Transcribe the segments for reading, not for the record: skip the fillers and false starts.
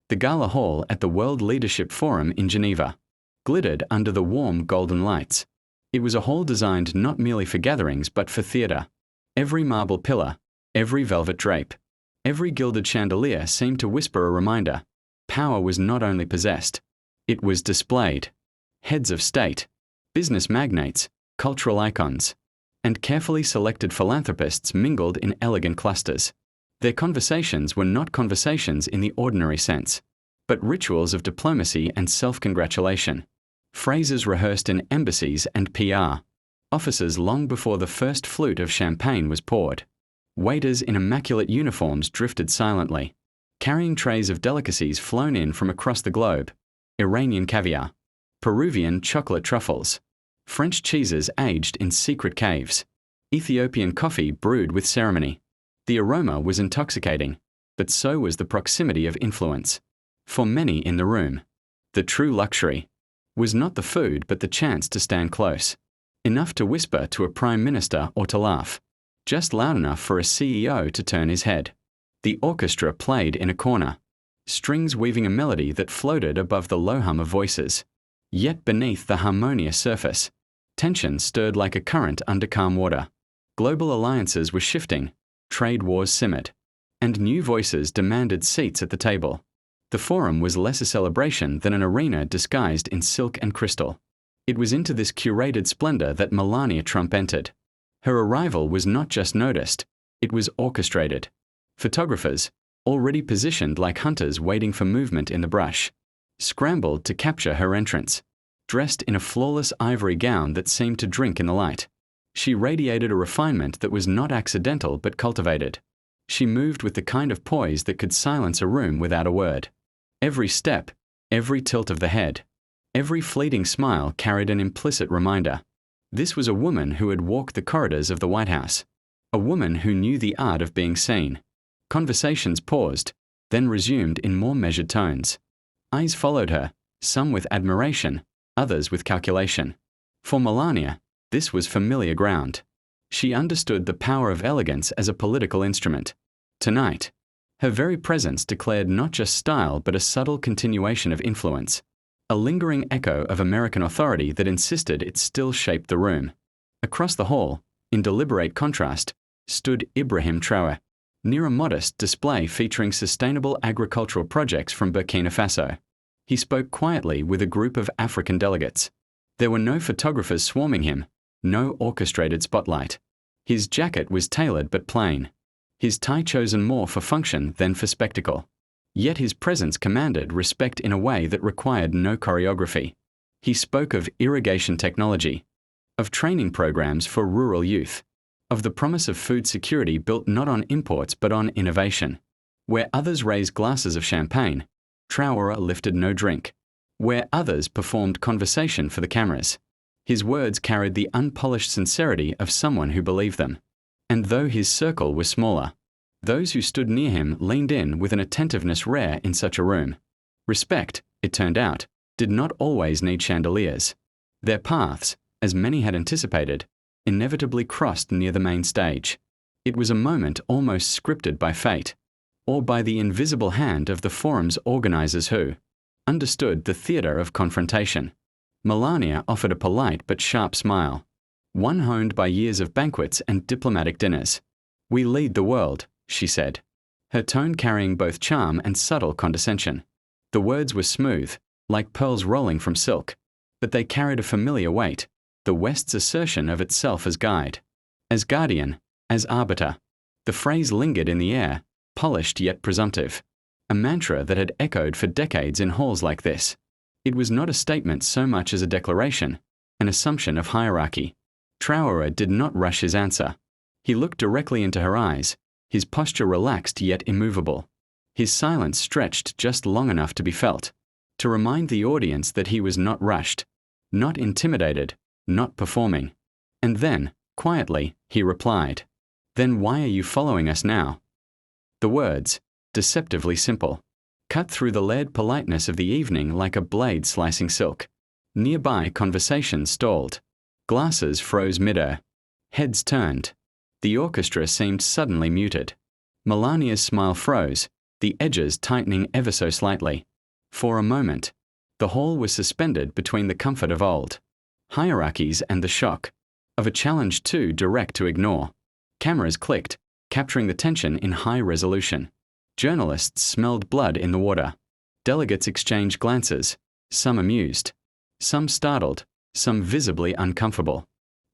The gala hall at the World Leadership Forum in Geneva glittered under the warm golden lights. It was a hall designed not merely for gatherings but for theatre. Every marble pillar, every velvet drape, every gilded chandelier seemed to whisper a reminder. Power was not only possessed, it was displayed. Heads of state, business magnates, cultural icons, and carefully selected philanthropists mingled in elegant clusters. Their conversations were not conversations in the ordinary sense, but rituals of diplomacy and self-congratulation. Phrases rehearsed in embassies and PR offices long before the first flute of champagne was poured. Waiters in immaculate uniforms drifted silently, carrying trays of delicacies flown in from across the globe: Iranian caviar, Peruvian chocolate truffles, French cheeses aged in secret caves, Ethiopian coffee brewed with ceremony. The aroma was intoxicating, but so was the proximity of influence. For many in the room, the true luxury was not the food but the chance to stand close, enough to whisper to a prime minister or to laugh, just loud enough for a CEO to turn his head. The orchestra played in a corner, strings weaving a melody that floated above the low hum of voices. Yet beneath the harmonious surface, tension stirred like a current under calm water. Global alliances were shifting, trade wars simmered, and new voices demanded seats at the table. The forum was less a celebration than an arena disguised in silk and crystal. It was into this curated splendor that Melania Trump entered. Her arrival was not just noticed, it was orchestrated. Photographers, already positioned like hunters waiting for movement in the brush, scrambled to capture her entrance. Dressed in a flawless ivory gown that seemed to drink in the light, she radiated a refinement that was not accidental but cultivated. She moved with the kind of poise that could silence a room without a word. Every step, every tilt of the head, every fleeting smile carried an implicit reminder. This was a woman who had walked the corridors of the White House, a woman who knew the art of being seen. Conversations paused, then resumed in more measured tones. Eyes followed her, some with admiration, others with calculation. For Melania, this was familiar ground. She understood the power of elegance as a political instrument. Tonight, her very presence declared not just style but a subtle continuation of influence, a lingering echo of American authority that insisted it still shaped the room. Across the hall, in deliberate contrast, stood Ibrahim Traoré, near a modest display featuring sustainable agricultural projects from Burkina Faso. He spoke quietly with a group of African delegates. There were no photographers swarming him, no orchestrated spotlight. His jacket was tailored but plain, his tie chosen more for function than for spectacle. Yet his presence commanded respect in a way that required no choreography. He spoke of irrigation technology, of training programs for rural youth, of the promise of food security built not on imports but on innovation. Where others raised glasses of champagne, Traoré lifted no drink. Where others performed conversation for the cameras, his words carried the unpolished sincerity of someone who believed them. And though his circle was smaller, those who stood near him leaned in with an attentiveness rare in such a room. Respect, it turned out, did not always need chandeliers. Their paths, as many had anticipated, inevitably crossed near the main stage. It was a moment almost scripted by fate, or by the invisible hand of the forum's organizers who understood the theater of confrontation. Melania offered a polite but sharp smile, one honed by years of banquets and diplomatic dinners. "We lead the world," she said, her tone carrying both charm and subtle condescension. The words were smooth, like pearls rolling from silk, but they carried a familiar weight, the West's assertion of itself as guide, as guardian, as arbiter. The phrase lingered in the air, polished yet presumptive, a mantra that had echoed for decades in halls like this. It was not a statement so much as a declaration, an assumption of hierarchy. Traoré did not rush his answer. He looked directly into her eyes, his posture relaxed yet immovable. His silence stretched just long enough to be felt, to remind the audience that he was not rushed, not intimidated, not performing. And then, quietly, he replied, "Then why are you following us now?" The words, deceptively simple, cut through the layered politeness of the evening like a blade slicing silk. Nearby conversation stalled. Glasses froze mid-air. Heads turned. The orchestra seemed suddenly muted. Melania's smile froze, the edges tightening ever so slightly. For a moment, the hall was suspended between the comfort of old hierarchies and the shock of a challenge too direct to ignore. Cameras clicked, capturing the tension in high resolution. Journalists smelled blood in the water. Delegates exchanged glances, some amused, some startled, some visibly uncomfortable.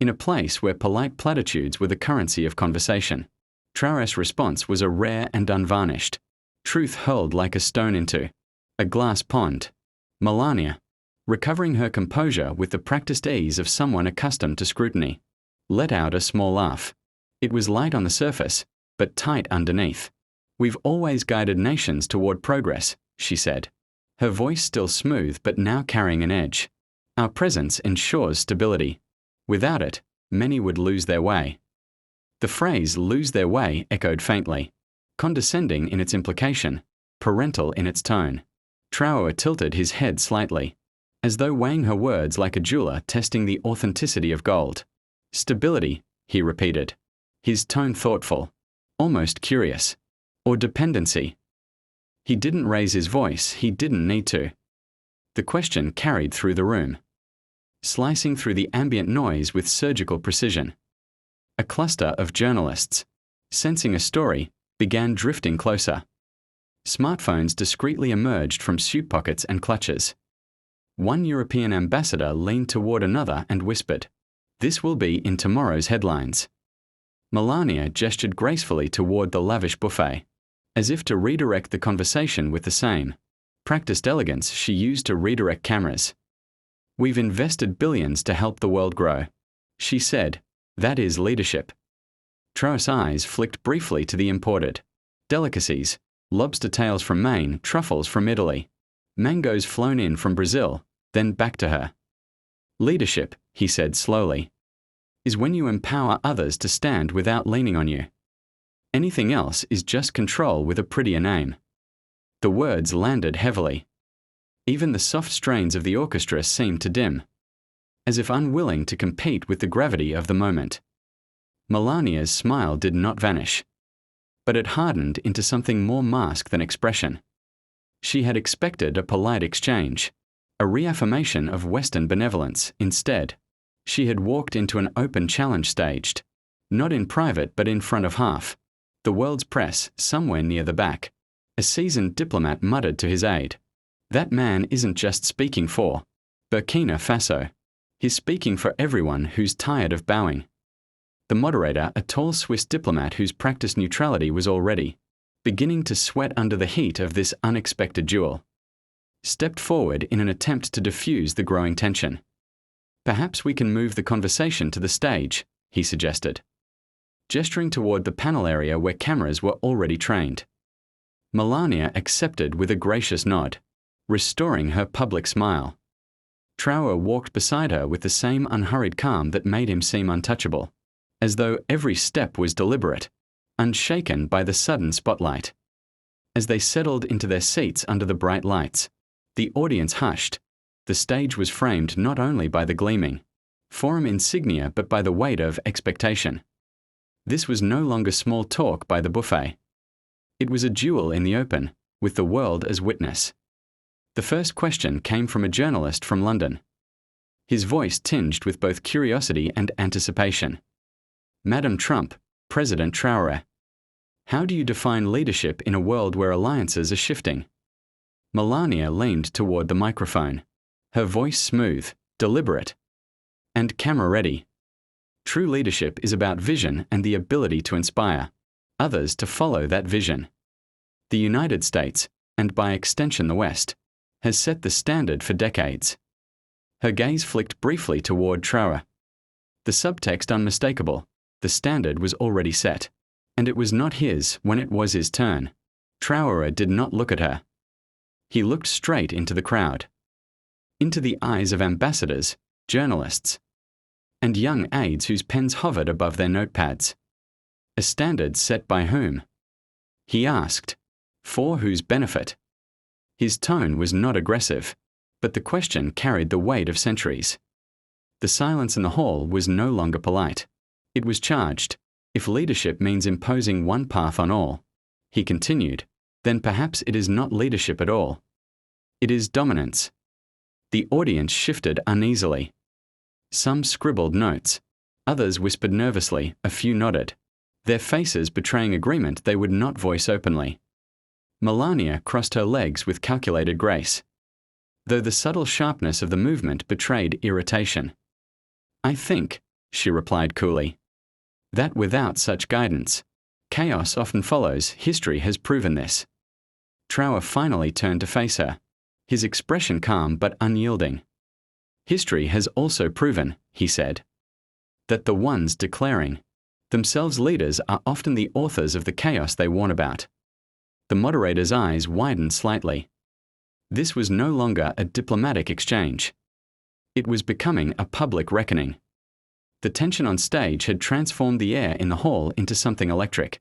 In a place where polite platitudes were the currency of conversation, Traoré's response was a rare and unvarnished truth hurled like a stone into a glass pond. Melania, recovering her composure with the practiced ease of someone accustomed to scrutiny, let out a small laugh. It was light on the surface, but tight underneath. "We've always guided nations toward progress," she said, her voice still smooth but now carrying an edge. "Our presence ensures stability. Without it, many would lose their way." The phrase "lose their way" echoed faintly, condescending in its implication, parental in its tone. Traoré tilted his head slightly, as though weighing her words like a jeweler testing the authenticity of gold. "Stability," he repeated, his tone thoughtful, almost curious. "Or dependency?" He didn't raise his voice, he didn't need to. The question carried through the room, slicing through the ambient noise with surgical precision. A cluster of journalists, sensing a story, began drifting closer. Smartphones discreetly emerged from suit pockets and clutches. One European ambassador leaned toward another and whispered, "This will be in tomorrow's headlines." Melania gestured gracefully toward the lavish buffet, as if to redirect the conversation with the same practiced elegance she used to redirect cameras. "We've invested billions to help the world grow," she said. "That is leadership." Traoré's eyes flicked briefly to the imported delicacies, lobster tails from Maine, truffles from Italy, mangoes flown in from Brazil, then back to her. "Leadership," he said slowly, "is when you empower others to stand without leaning on you. Anything else is just control with a prettier name." The words landed heavily. Even the soft strains of the orchestra seemed to dim, as if unwilling to compete with the gravity of the moment. Melania's smile did not vanish, but it hardened into something more mask than expression. She had expected a polite exchange, a reaffirmation of Western benevolence. Instead, she had walked into an open challenge staged, not in private but in front of half the world's press, somewhere near the back. A seasoned diplomat muttered to his aide, "That man isn't just speaking for Burkina Faso. He's speaking for everyone who's tired of bowing." The moderator, a tall Swiss diplomat whose practiced neutrality was already beginning to sweat under the heat of this unexpected duel, stepped forward in an attempt to diffuse the growing tension. "Perhaps we can move the conversation to the stage," he suggested, gesturing toward the panel area where cameras were already trained. Melania accepted with a gracious nod, restoring her public smile. Traoré walked beside her with the same unhurried calm that made him seem untouchable, as though every step was deliberate, unshaken by the sudden spotlight. As they settled into their seats under the bright lights, the audience hushed. The stage was framed not only by the gleaming forum insignia but by the weight of expectation. This was no longer small talk by the buffet. It was a duel in the open, with the world as witness. The first question came from a journalist from London, his voice tinged with both curiosity and anticipation. "Madam Trump, President Traoré, how do you define leadership in a world where alliances are shifting?" Melania leaned toward the microphone, her voice smooth, deliberate, and camera-ready. "True leadership is about vision and the ability to inspire others to follow that vision. The United States, and by extension the West, has set the standard for decades." Her gaze flicked briefly toward Traoré. The subtext unmistakable. The standard was already set, and it was not his when it was his turn. Traoré did not look at her. He looked straight into the crowd, into the eyes of ambassadors, journalists, and young aides whose pens hovered above their notepads. A standard set by whom? He asked. For whose benefit? His tone was not aggressive, but the question carried the weight of centuries. The silence in the hall was no longer polite. It was charged. "If leadership means imposing one path on all," he continued, then perhaps it is not leadership at all. It is dominance. The audience shifted uneasily. Some scribbled notes. Others whispered nervously, a few nodded, their faces betraying agreement they would not voice openly. Melania crossed her legs with calculated grace, though the subtle sharpness of the movement betrayed irritation. "I think," she replied coolly, "that without such guidance, chaos often follows. History has proven this." Traoré finally turned to face her, his expression calm but unyielding. "History has also proven," he said, "that the ones declaring themselves leaders are often the authors of the chaos they warn about." The moderator's eyes widened slightly. This was no longer a diplomatic exchange. It was becoming a public reckoning. The tension on stage had transformed the air in the hall into something electric.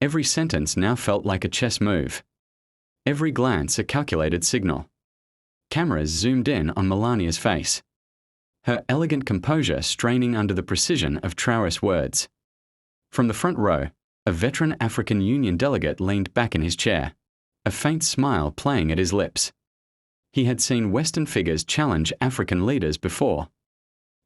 Every sentence now felt like a chess move. Every glance a calculated signal. Cameras zoomed in on Melania's face, her elegant composure straining under the precision of Traoré's words. From the front row, a veteran African Union delegate leaned back in his chair, a faint smile playing at his lips. He had seen Western figures challenge African leaders before,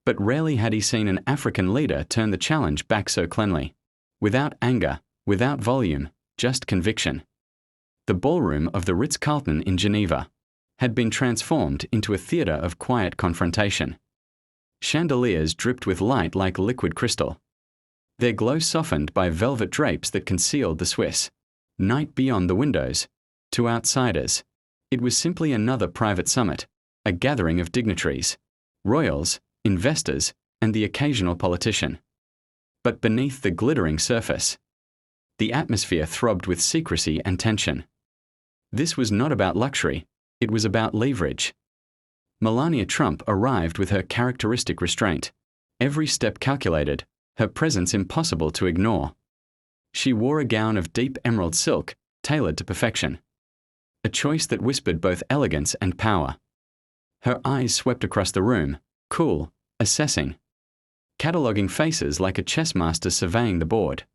but rarely had he seen an African leader turn the challenge back so cleanly, without anger, without volume, just conviction. The ballroom of the Ritz-Carlton in Geneva had been transformed into a theatre of quiet confrontation. Chandeliers dripped with light like liquid crystal, their glow softened by velvet drapes that concealed the Swiss night beyond the windows. To outsiders, it was simply another private summit, a gathering of dignitaries, royals, investors, and the occasional politician. But beneath the glittering surface, the atmosphere throbbed with secrecy and tension. This was not about luxury, it was about leverage. Melania Trump arrived with her characteristic restraint, every step calculated, her presence impossible to ignore. She wore a gown of deep emerald silk, tailored to perfection, a choice that whispered both elegance and power. Her eyes swept across the room, cool, assessing, cataloguing faces like a chess master surveying the board.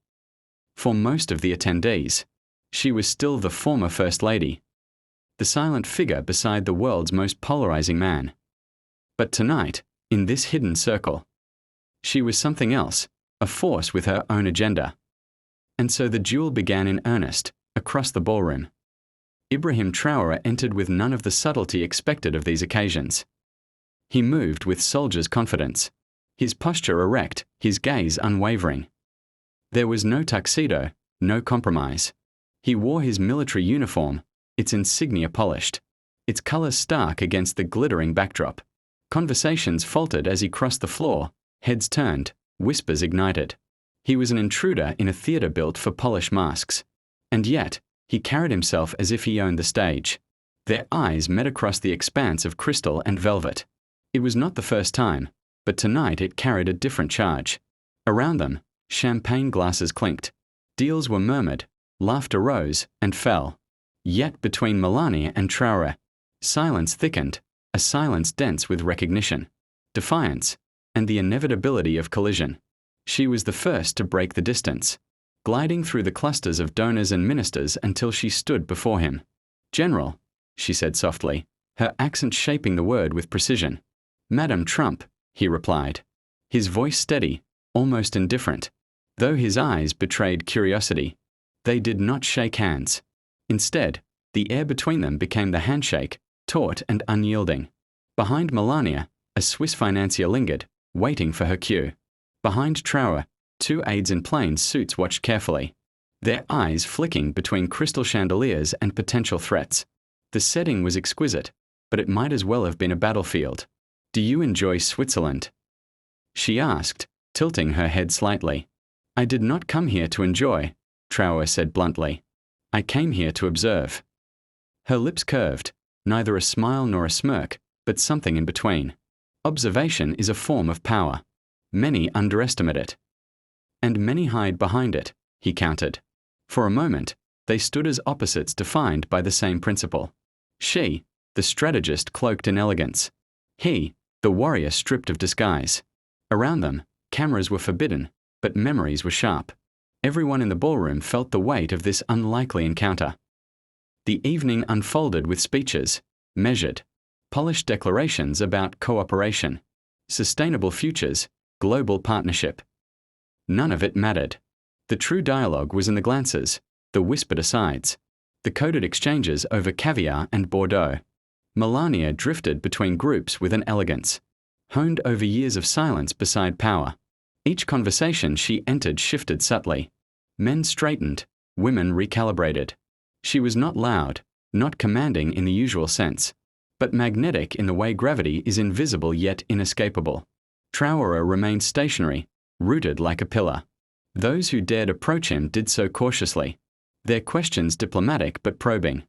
For most of the attendees, she was still the former First Lady, the silent figure beside the world's most polarizing man. But tonight, in this hidden circle, she was something else, a force with her own agenda. And so the duel began in earnest, across the ballroom. Ibrahim Traoré entered with none of the subtlety expected of these occasions. He moved with soldier's confidence, his posture erect, his gaze unwavering. There was no tuxedo, no compromise. He wore his military uniform, its insignia polished, its colors stark against the glittering backdrop. Conversations faltered as he crossed the floor, heads turned, whispers ignited. He was an intruder in a theatre built for polished masks. And yet, he carried himself as if he owned the stage. Their eyes met across the expanse of crystal and velvet. It was not the first time, but tonight it carried a different charge. Around them, champagne glasses clinked. Deals were murmured, laughter rose and fell. Yet between Melania and Traoré, silence thickened, a silence dense with recognition, defiance, and the inevitability of collision. She was the first to break the distance, gliding through the clusters of donors and ministers until she stood before him. "General," she said softly, her accent shaping the word with precision. "Madam Trump," he replied, his voice steady, almost indifferent, though his eyes betrayed curiosity. They did not shake hands. Instead, the air between them became the handshake, taut and unyielding. Behind Melania, a Swiss financier lingered, waiting for her cue. Behind Traoré, two aides in plain suits watched carefully, their eyes flicking between crystal chandeliers and potential threats. The setting was exquisite, but it might as well have been a battlefield. "Do you enjoy Switzerland?" she asked, tilting her head slightly. "I did not come here to enjoy," Traoré said bluntly. "I came here to observe." Her lips curved, neither a smile nor a smirk, but something in between. Observation is a form of power. Many underestimate it. And many hide behind it, he countered. For a moment, they stood as opposites defined by the same principle. She, the strategist cloaked in elegance. He, the warrior stripped of disguise. Around them, cameras were forbidden, but memories were sharp. Everyone in the ballroom felt the weight of this unlikely encounter. The evening unfolded with speeches, measured, polished declarations about cooperation, sustainable futures, global partnership. None of it mattered. The true dialogue was in the glances, the whispered asides, the coded exchanges over caviar and Bordeaux. Melania drifted between groups with an elegance, honed over years of silence beside power. Each conversation she entered shifted subtly. Men straightened, women recalibrated. She was not loud, not commanding in the usual sense, but magnetic in the way gravity is invisible yet inescapable. Traoré remained stationary, rooted like a pillar. Those who dared approach him did so cautiously, their questions diplomatic but probing.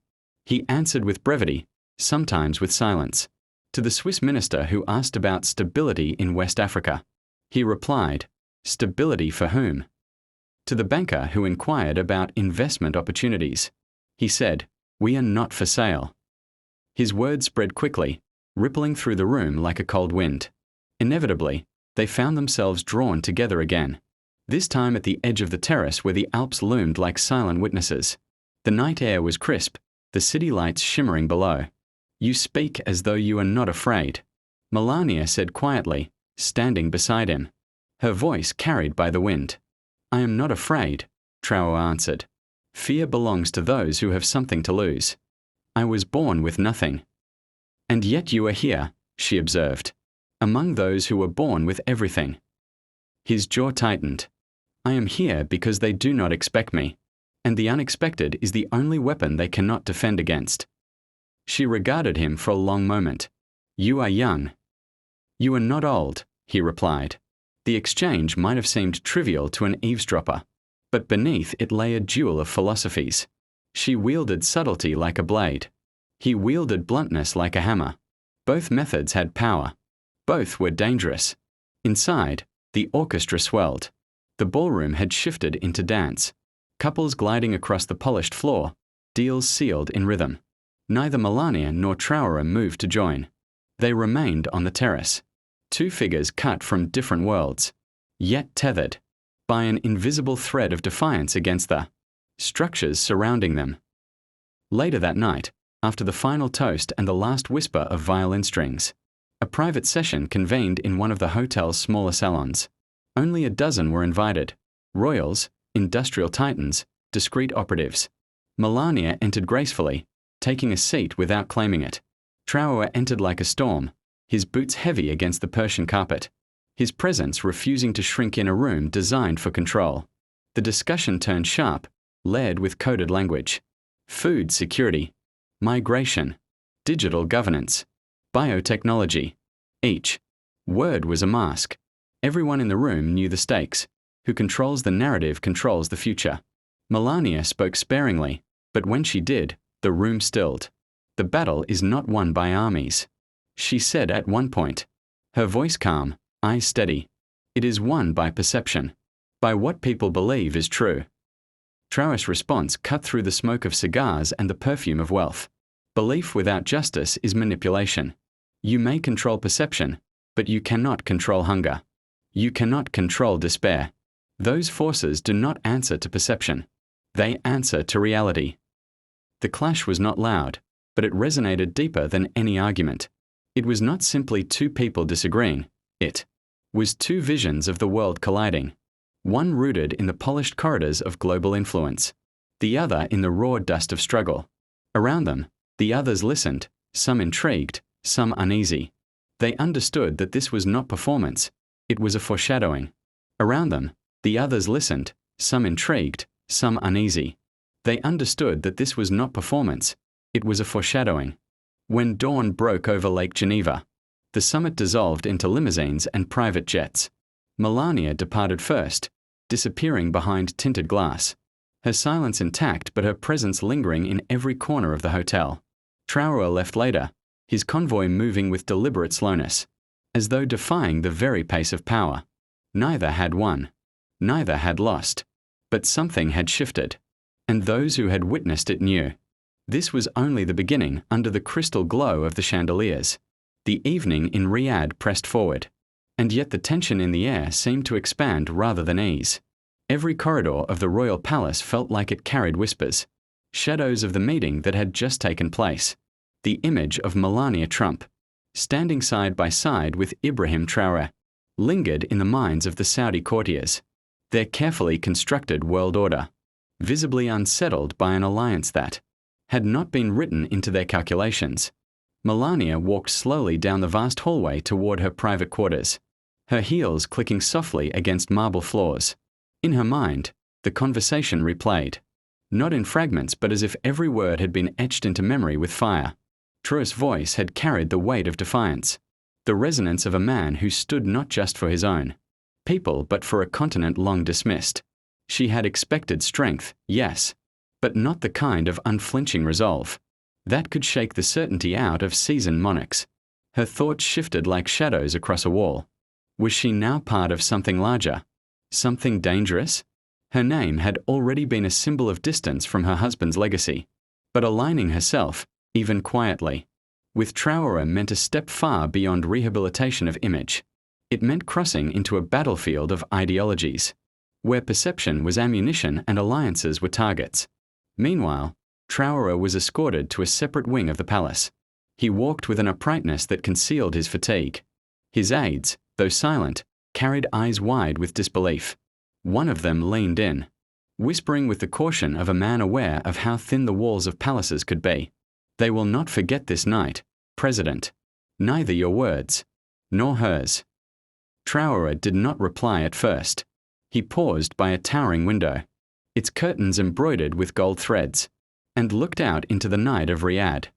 He answered with brevity, sometimes with silence. To the Swiss minister who asked about stability in West Africa, he replied, "Stability for whom?" To the banker who inquired about investment opportunities, he said, "We are not for sale." His words spread quickly, rippling through the room like a cold wind. Inevitably, they found themselves drawn together again, this time at the edge of the terrace where the Alps loomed like silent witnesses. The night air was crisp, the city lights shimmering below. "You speak as though you are not afraid," Melania said quietly, standing beside him, her voice carried by the wind. "I am not afraid," Traoré answered. "Fear belongs to those who have something to lose. I was born with nothing." "And yet you are here," she observed, "among those who were born with everything." His jaw tightened. "I am here because they do not expect me, and the unexpected is the only weapon they cannot defend against." She regarded him for a long moment. "You are young." "You are not old," he replied. The exchange might have seemed trivial to an eavesdropper, but beneath it lay a jewel of philosophies. She wielded subtlety like a blade. He wielded bluntness like a hammer. Both methods had power. Both were dangerous. Inside, the orchestra swelled. The ballroom had shifted into dance. Couples gliding across the polished floor, deals sealed in rhythm. Neither Melania nor Traoré moved to join. They remained on the terrace. Two figures cut from different worlds, yet tethered by an invisible thread of defiance against the structures surrounding them. Later that night, after the final toast and the last whisper of violin strings, a private session convened in one of the hotel's smaller salons. Only a dozen were invited: royals, industrial titans, discreet operatives. Melania entered gracefully, taking a seat without claiming it. Traoré entered like a storm, his boots heavy against the Persian carpet, his presence refusing to shrink in a room designed for control. The discussion turned sharp, led with coded language. Food security, migration, digital governance, biotechnology. Each word was a mask. Everyone in the room knew the stakes. Who controls the narrative controls the future. Melania spoke sparingly, but when she did, the room stilled. "The battle is not won by armies," she said at one point, her voice calm, eyes steady. "It is won by perception, by what people believe is true." Traoré's response cut through the smoke of cigars and the perfume of wealth. "Belief without justice is manipulation. You may control perception, but you cannot control hunger. You cannot control despair. Those forces do not answer to perception. They answer to reality." The clash was not loud, but it resonated deeper than any argument. It was not simply two people disagreeing. It was two visions of the world colliding. One rooted in the polished corridors of global influence, the other in the raw dust of struggle. Around them, the others listened, some intrigued, some uneasy. They understood that this was not performance, it was a foreshadowing. Around them, the others listened, some intrigued, some uneasy. They understood that this was not performance, it was a foreshadowing. When dawn broke over Lake Geneva, the summit dissolved into limousines and private jets. Melania departed first, disappearing behind tinted glass, her silence intact but her presence lingering in every corner of the hotel. Traoré left later, his convoy moving with deliberate slowness, as though defying the very pace of power. Neither had won. Neither had lost. But something had shifted, and those who had witnessed it knew. This was only the beginning under the crystal glow of the chandeliers. The evening in Riyadh pressed forward, and yet the tension in the air seemed to expand rather than ease. Every corridor of the royal palace felt like it carried whispers. shadows of the meeting that had just taken place. The image of Melania Trump, standing side by side with Ibrahim Traoré, lingered in the minds of the Saudi courtiers, their carefully constructed world order, visibly unsettled by an alliance that had not been written into their calculations. Melania walked slowly down the vast hallway toward her private quarters, her heels clicking softly against marble floors. In her mind, the conversation replayed, not in fragments but as if every word had been etched into memory with fire. Traoré's voice had carried the weight of defiance, the resonance of a man who stood not just for his own people but for a continent long dismissed. She had expected strength, yes, but not the kind of unflinching resolve that could shake the certainty out of seasoned monarchs. Her thoughts shifted like shadows across a wall. Was she now part of something larger? Something dangerous? Her name had already been a symbol of distance from her husband's legacy, but aligning herself, even quietly, with Traoré meant a step far beyond rehabilitation of image. It meant crossing into a battlefield of ideologies, where perception was ammunition and alliances were targets. Meanwhile, Traoré was escorted to a separate wing of the palace. He walked with an uprightness that concealed his fatigue. His aides, though silent, carried eyes wide with disbelief. One of them leaned in, whispering with the caution of a man aware of how thin the walls of palaces could be. "They will not forget this night, President. Neither your words, nor hers." Traoré did not reply at first. He paused by a towering window, its curtains embroidered with gold threads, and looked out into the night of Riyadh.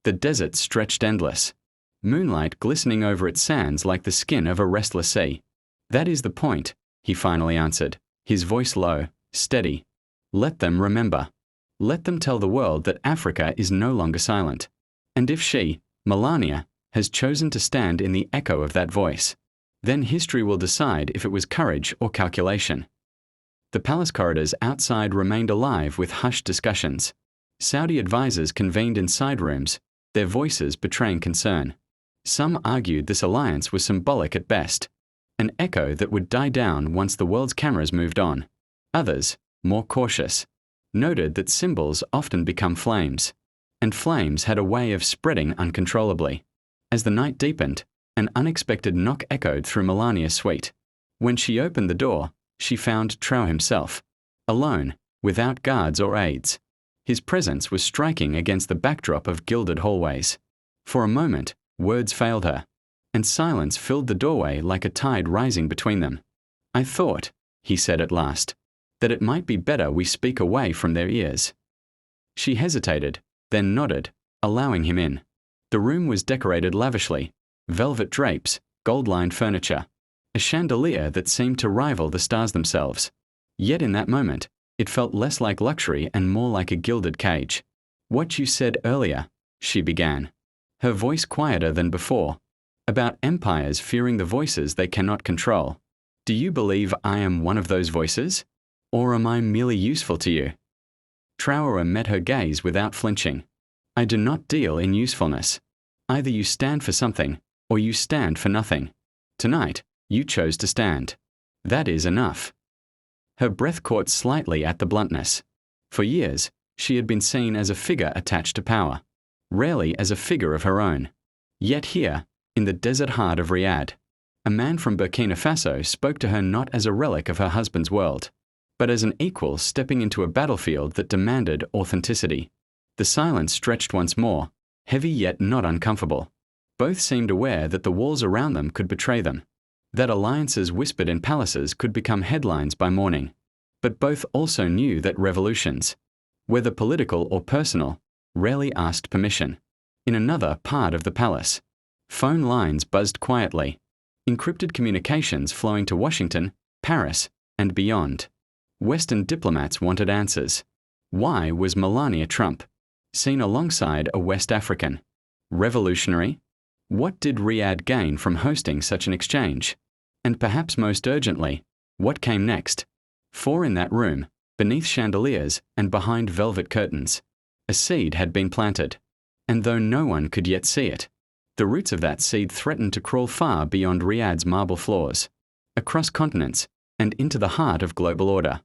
The desert stretched endless, moonlight glistening over its sands like the skin of a restless sea. "That is the point," he finally answered, his voice low, steady. "Let them remember. Let them tell the world that Africa is no longer silent. And if she, Melania, has chosen to stand in the echo of that voice, then history will decide if it was courage or calculation." The palace corridors outside remained alive with hushed discussions. Saudi advisors convened in side rooms, their voices betraying concern. Some argued this alliance was symbolic at best, an echo that would die down once the world's cameras moved on. Others, more cautious, noted that symbols often become flames, and flames had a way of spreading uncontrollably. As the night deepened, an unexpected knock echoed through Melania's suite. When she opened the door, she found Traoré himself, alone, without guards or aides. His presence was striking against the backdrop of gilded hallways. For a moment, words failed her, and silence filled the doorway like a tide rising between them. "I thought," he said at last, "that it might be better we speak away from their ears." She hesitated, then nodded, allowing him in. The room was decorated lavishly, velvet drapes, gold-lined furniture, a chandelier that seemed to rival the stars themselves. Yet in that moment, it felt less like luxury and more like a gilded cage. "What you said earlier," she began, her voice quieter than before, "about empires fearing the voices they cannot control. Do you believe I am one of those voices? Or am I merely useful to you?" Traoré met her gaze without flinching. "I do not deal in usefulness. Either you stand for something, or you stand for nothing. Tonight, you chose to stand. That is enough." Her breath caught slightly at the bluntness. For years, she had been seen as a figure attached to power, rarely as a figure of her own. Yet here, in the desert heart of Riyadh, a man from Burkina Faso spoke to her not as a relic of her husband's world, but as an equal stepping into a battlefield that demanded authenticity. The silence stretched once more, heavy yet not uncomfortable. Both seemed aware that the walls around them could betray them, that alliances whispered in palaces could become headlines by morning. But both also knew that revolutions, whether political or personal, rarely asked permission. In another part of the palace, phone lines buzzed quietly, encrypted communications flowing to Washington, Paris, and beyond. Western diplomats wanted answers. Why was Melania Trump seen alongside a West African revolutionary? What did Riyadh gain from hosting such an exchange? And perhaps most urgently, what came next? For in that room, beneath chandeliers and behind velvet curtains, a seed had been planted. And though no one could yet see it, the roots of that seed threatened to crawl far beyond Riyadh's marble floors, across continents, and into the heart of global order.